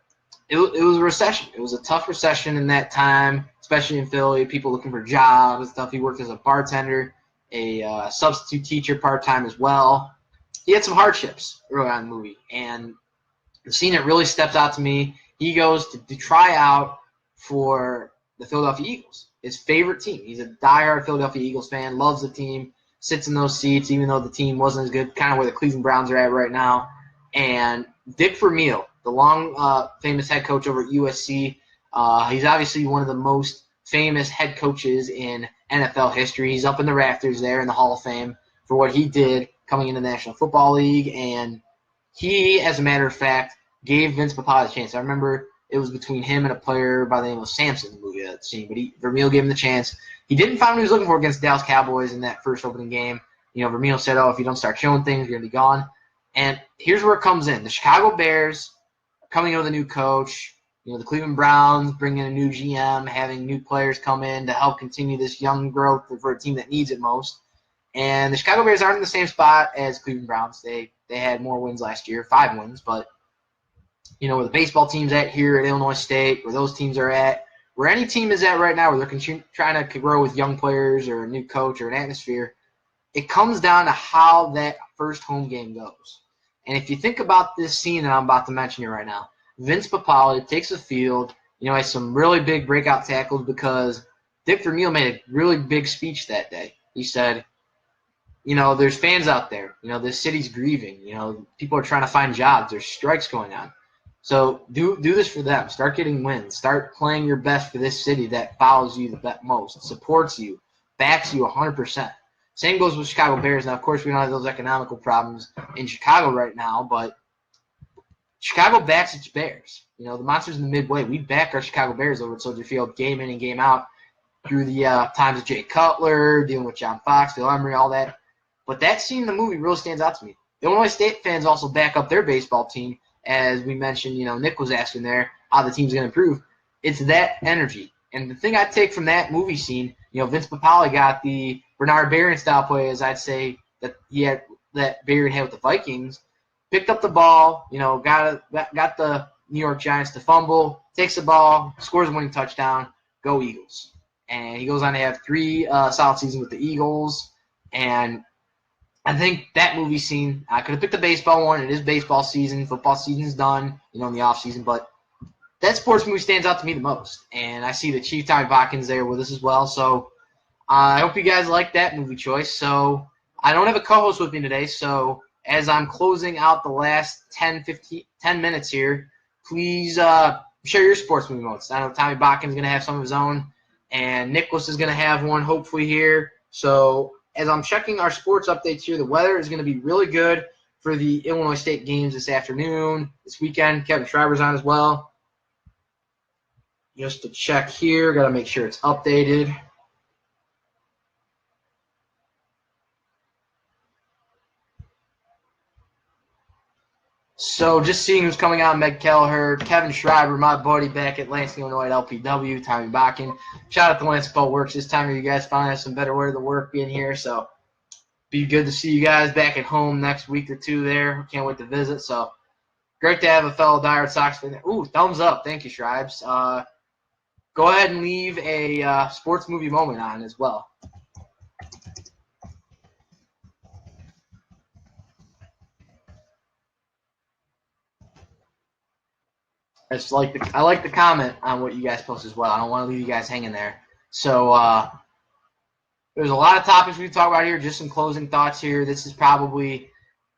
it was a recession. It was a tough recession in that time, especially in Philly, people looking for jobs and stuff. He worked as a bartender, a substitute teacher part-time as well. He had some hardships early on in the movie, and the scene that really stepped out to me, he goes to try out for the Philadelphia Eagles, his favorite team. He's a diehard Philadelphia Eagles fan, loves the team, sits in those seats even though the team wasn't as good, kind of where the Cleveland Browns are at right now. And Dick Vermeil, the long famous head coach over at USC, he's obviously one of the most famous head coaches in NFL history. He's up in the rafters there in the Hall of Fame for what he did coming into the National Football League, and he, as a matter of fact, gave Vince Papale a chance. I remember it was between him and a player by the name of Samson in the movie I'd seen, but Vermeil gave him the chance. He didn't find what he was looking for against the Dallas Cowboys in that first opening game. Vermeil said, if you don't start showing things, you're going to be gone. And here's where it comes in. The Chicago Bears are coming in with a new coach. The Cleveland Browns bringing a new GM, having new players come in to help continue this young growth for a team that needs it most. And the Chicago Bears aren't in the same spot as Cleveland Browns. They had more wins last year, 5 wins, but where the baseball team's at here at Illinois State, where those teams are at, where any team is at right now, where they're trying to grow with young players or a new coach or an atmosphere, it comes down to how that first home game goes. And if you think about this scene that I'm about to mention here right now, Vince Papale takes the field, has some really big breakout tackles because Dick Vermeil made a really big speech that day. He said, there's fans out there. This city's grieving. People are trying to find jobs. There's strikes going on. So do this for them. Start getting wins. Start playing your best for this city that follows you the most, supports you, backs you 100%. Same goes with Chicago Bears. Now, of course, we don't have those economical problems in Chicago right now, but Chicago backs its Bears. The Monsters in the Midway, we back our Chicago Bears over at Soldier Field game in and game out through the times of Jay Cutler, dealing with John Fox, Phil Emery, all that. But that scene in the movie really stands out to me. Illinois State fans also back up their baseball team. As we mentioned, Nick was asking there how the team's going to improve. It's that energy. And the thing I take from that movie scene, Vince Papale got the Bernard Berrian style play, as I'd say that that Berrian had with the Vikings. Picked up the ball, got the New York Giants to fumble, takes the ball, scores a winning touchdown, go Eagles. And he goes on to have 3 solid seasons with the Eagles. And I think that movie scene, I could have picked the baseball one. It is baseball season. Football season's done, in the off season. But that sports movie stands out to me the most. And I see the Chief Tommy Botkins there with us as well. So I hope you guys like that movie choice. So I don't have a co-host with me today. So as I'm closing out the last 10 minutes here, please share your sports movie moments. I know Tommy Botkins is going to have some of his own. And Nicholas is going to have one hopefully here. So as I'm checking our sports updates here, the weather is going to be really good for the Illinois State games this afternoon, this weekend. Kevin Schreiber's on as well. Just to check here, got to make sure it's updated. So just seeing who's coming out, Meg Kelleher, Kevin Schreiber, my buddy back at Lansing, Illinois at LPW, Tommy Botkins. Shout out to Lance Ball Works. This time of you guys finally have some better weather to work being here. So be good to see you guys back at home next week or 2 there. Can't wait to visit. So great to have a fellow Diehard Sox fan there. Ooh, thumbs up. Thank you, Shribes. Go ahead and leave a sports movie moment on as well. I like the comment on what you guys post as well. I don't want to leave you guys hanging there. So there's a lot of topics we can talk about here. Just some closing thoughts here. This is probably,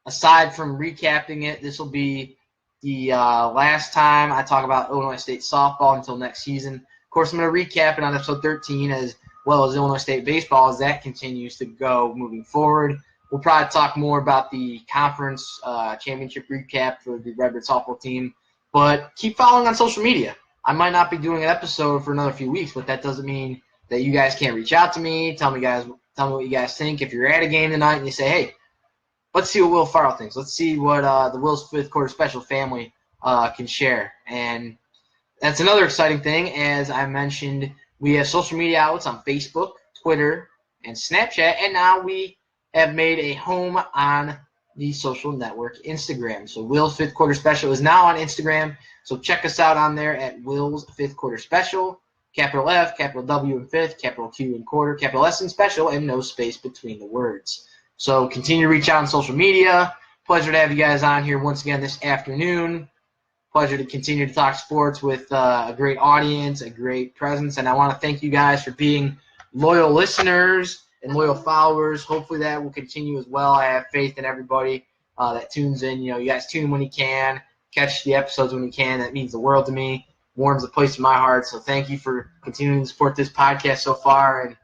aside from recapping it, this will be the last time I talk about Illinois State softball until next season. Of course, I'm going to recap it on episode 13 as well as Illinois State baseball as that continues to go moving forward. We'll probably talk more about the conference championship recap for the Redbird softball team. But keep following on social media. I might not be doing an episode for another few weeks, but that doesn't mean that you guys can't reach out to me. Tell me what you guys think. If you're at a game tonight and you say, hey, let's see what Will Farrell thinks. Let's see what the Will's Fifth Quarter Special family can share. And that's another exciting thing. As I mentioned, we have social media outlets on Facebook, Twitter, and Snapchat. And now we have made a home on the social network Instagram. So Will's Fifth Quarter Special is now on Instagram. So check us out on there at Will's Fifth Quarter Special. Capital F, capital W in fifth, capital Q in quarter, capital S in special, and no space between the words. So continue to reach out on social media. Pleasure to have you guys on here once again this afternoon. Pleasure to continue to talk sports with a great audience, a great presence. And I want to thank you guys for being loyal listeners and loyal followers. Hopefully that will continue as well. I have faith in everybody that tunes in. You guys tune in when you can, catch the episodes when you can. That means the world to me, warms the place in my heart. So thank you for continuing to support this podcast so far and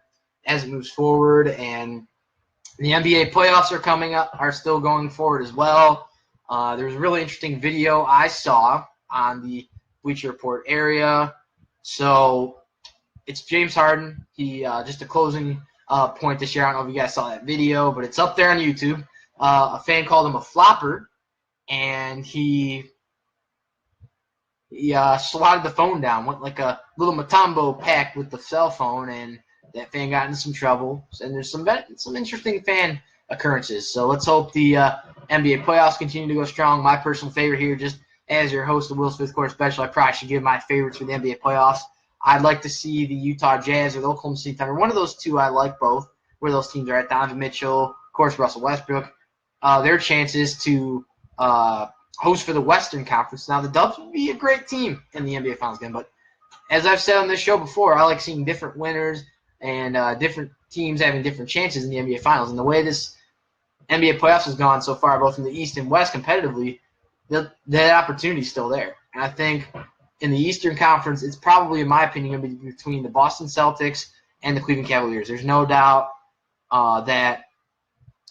as it moves forward. And the NBA playoffs are coming up, are still going forward as well. There's a really interesting video I saw on the Bleacher Report area. So it's James Harden. He just a closing point this year. I don't know if you guys saw that video, but it's up there on YouTube. A fan called him a flopper, and he he swatted the phone down, went like a little Matumbo pack with the cell phone, and that fan got into some trouble. And there's some interesting fan occurrences. So let's hope the NBA playoffs continue to go strong. My personal favorite here, just as your host of Will's Fifth Quarter Special, I probably should give my favorites for the NBA playoffs. I'd like to see the Utah Jazz or the Oklahoma City Thunder. One of those two I like both, where those teams are at. Donovan Mitchell, of course, Russell Westbrook. Their chances to host for the Western Conference. Now, the Dubs would be a great team in the NBA Finals game, but as I've said on this show before, I like seeing different winners and different teams having different chances in the NBA Finals. And the way this NBA playoffs has gone so far, both in the East and West competitively, that opportunity is still there. And I think in the Eastern Conference, it's probably, in my opinion, going to be between the Boston Celtics and the Cleveland Cavaliers. There's no doubt that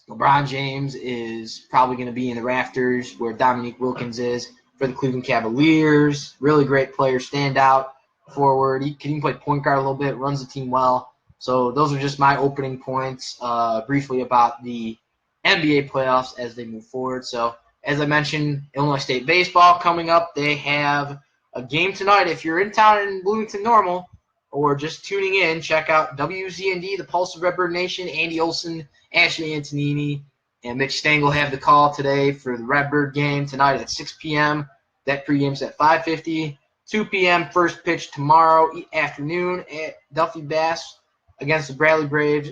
LeBron James is probably going to be in the rafters where Dominique Wilkins is for the Cleveland Cavaliers. Really great player, standout forward. He can even play point guard a little bit, runs the team well. So those are just my opening points briefly about the NBA playoffs as they move forward. So as I mentioned, Illinois State baseball coming up. They have a game tonight. If you're in town in Bloomington Normal or just tuning in, check out WZND, the Pulse of Redbird Nation. Andy Olson, Ashley Antonini, and Mitch Stengel have the call today for the Redbird game tonight at 6 p.m. That pregame's at 5:50. 2 p.m. first pitch tomorrow afternoon at Duffy Bass against the Bradley Braves,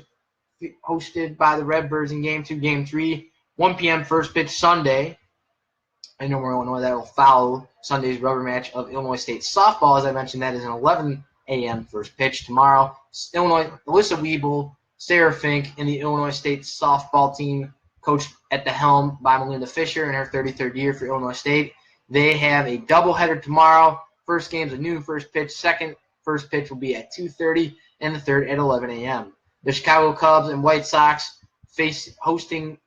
hosted by the Redbirds in Game 2, Game 3. 1 p.m. first pitch Sunday. I know we're Illinois. That will follow Sunday's rubber match of Illinois State softball. As I mentioned, that is an 11 a.m. first pitch tomorrow. Illinois, Alyssa Weeble, Sarah Fink, and the Illinois State softball team, coached at the helm by Melinda Fisher in her 33rd year for Illinois State. They have a doubleheader tomorrow. First game's a noon first pitch. Second first pitch will be at 2:30, and the third at 11 a.m. The Chicago Cubs and White Sox hosting.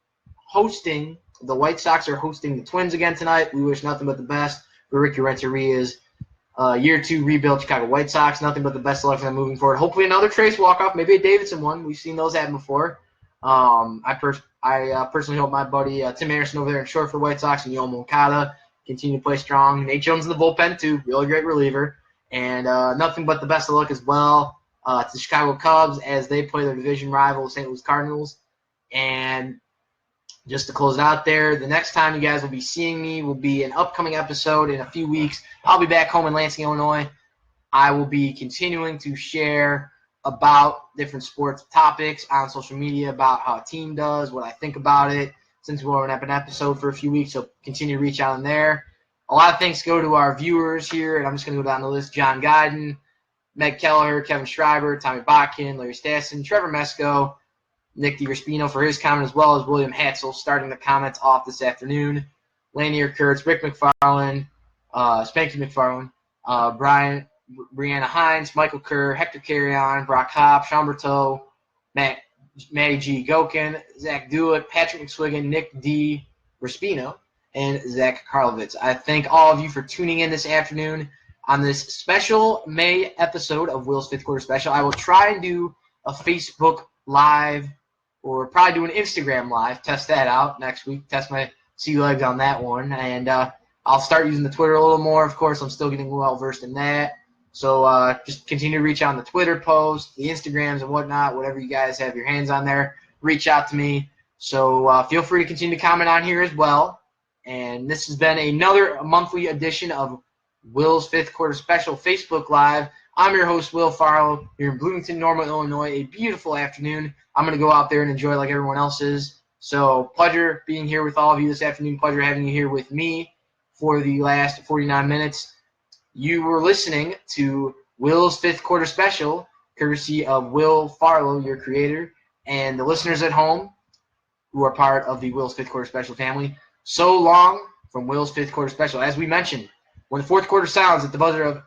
The White Sox are hosting the Twins again tonight. We wish nothing but the best for Ricky Renteria's year 2 rebuild Chicago White Sox. Nothing but the best of luck for them moving forward. Hopefully another Trace walk-off, maybe a Davidson one. We've seen those happen before. I personally hope my buddy Tim Anderson over there in short for White Sox and Yoel Moncada continue to play strong. Nate Jones in the bullpen, too. Really great reliever. And nothing but the best of luck as well to the Chicago Cubs as they play their division rival, St. Louis Cardinals. And just to close it out there, the next time you guys will be seeing me will be an upcoming episode in a few weeks. I'll be back home in Lansing, Illinois. I will be continuing to share about different sports topics on social media, about how a team does, what I think about it, since we won't have an episode for a few weeks, so continue to reach out in there. A lot of thanks go to our viewers here, and I'm just going to go down the list. John Guyden, Meg Kelleher, Kevin Schreiber, Tommy Botkin, Larry Stassen, Trevor Mesco, Nick DiRespino for his comment, as well as William Hatzel starting the comments off this afternoon. Lanier Kurtz, Rick McFarland, Spanky McFarland, Brianna Hines, Michael Kerr, Hector Carrion, Brock Hopp, Sean Berteau, Matty G. Gokin, Zach Dewitt, Patrick McSwiggan, Nick D. Respino, and Zach Karlovitz. I thank all of you for tuning in this afternoon on this special May episode of Will's Fifth Quarter Special. I will try and do a Facebook Live or probably do an Instagram Live, test that out next week, test my sea legs on that one. And I'll start using the Twitter a little more. Of course, I'm still getting well-versed in that. So just continue to reach out on the Twitter post, the Instagrams and whatnot, whatever you guys have your hands on there. Reach out to me. So feel free to continue to comment on here as well. And this has been another monthly edition of Will's Fifth Quarter Special Facebook Live. I'm your host, Will Farlow, here in Bloomington Normal, Illinois. A beautiful afternoon. I'm going to go out there and enjoy like everyone else is. So pleasure being here with all of you this afternoon. Pleasure having you here with me for the last 49 minutes. You were listening to Will's Fifth Quarter Special, courtesy of Will Farlow, your creator, and the listeners at home who are part of the Will's Fifth Quarter Special family. So long from Will's Fifth Quarter Special. As we mentioned, when the fourth quarter sounds at the buzzer of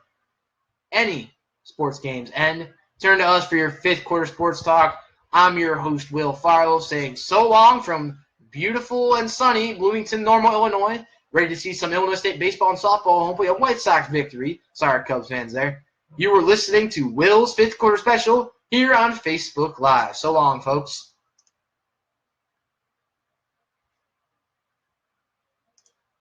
any sports games end, turn to us for your fifth quarter sports talk. I'm your host, Will Farlow, saying so long from beautiful and sunny Bloomington Normal, Illinois. Ready to see some Illinois State baseball and softball, hopefully a White Sox victory. Sorry, Cubs fans there. You were listening to Will's Fifth Quarter Special here on Facebook Live. So long, folks.